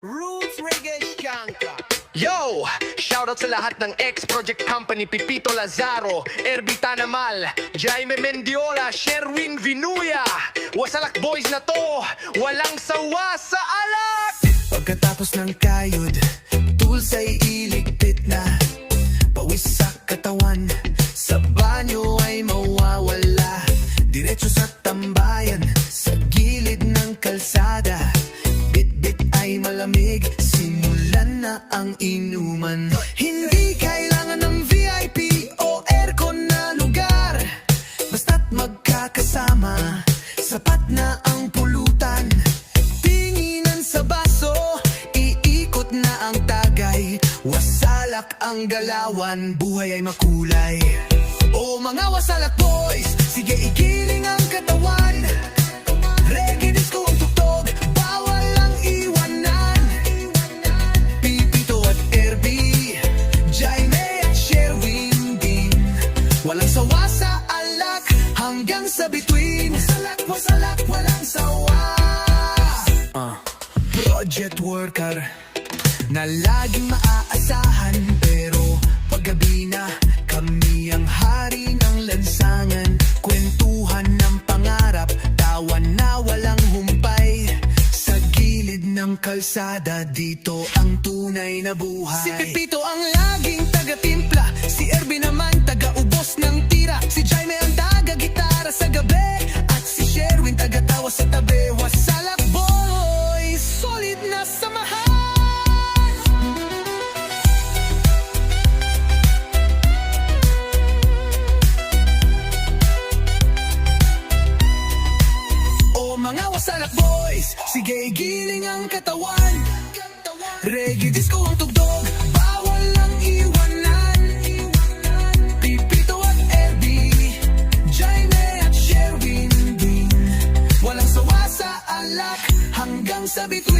Roots Reggae Skanka. Yo! Shoutout sa lahat ng ex-project company Pipito Lazaro, Erby Tanamal, Jaime Mendiola, Sherwin Vinuya. Wasalak boys na to, walang sawa sa alak! Pagkatapos ng kayod, tools ay iligpit na. Pawis sa katawan, sa banyo ay mawawala. Diretso sa tambayan, sa gilid ng kalsada. Bit-bit ay malamig, simulan na ang inuman. Hindi kailangan ng VIP o aircon na lugar. Basta't magkakasama, sapat na ang pulutan. Tinginan sa baso, iikot na ang tagay. Wasalak ang galawan, buhay ay makulay. O mga wasalak boys, sige igiling ang katawan. Reggae disco ang tugtog, bawal ang iwanan. Pipito at Erby, Jaime at Sherwin din. Walang sawa sa alak, hanggang sa bituin. Wasalak, wasalak, walang sawa. Project worker na laging maaasahan, pero paggabi na kami ang hari ng lansangan. Kwentuhan ng pangarap, tawan na walang humpay. Sa gilid ng kalsada, dito ang tunay na buhay. Si Pepito ang laging taga-timpla, si Erby naman taga-ubos ng tira. Si Jaime ang taga-gitara sa gabi, at si Sherwin taga-tawa sa tabi. Wasalak boys, solid na samahan. Mga wasalak boys, sige igiling ang katawan. Reggae disco ang tugtog, bawal ang iwanan. Pipito at Erby, Jaime at Sherwin din. Walang sawa sa alak, hanggang sa bituin.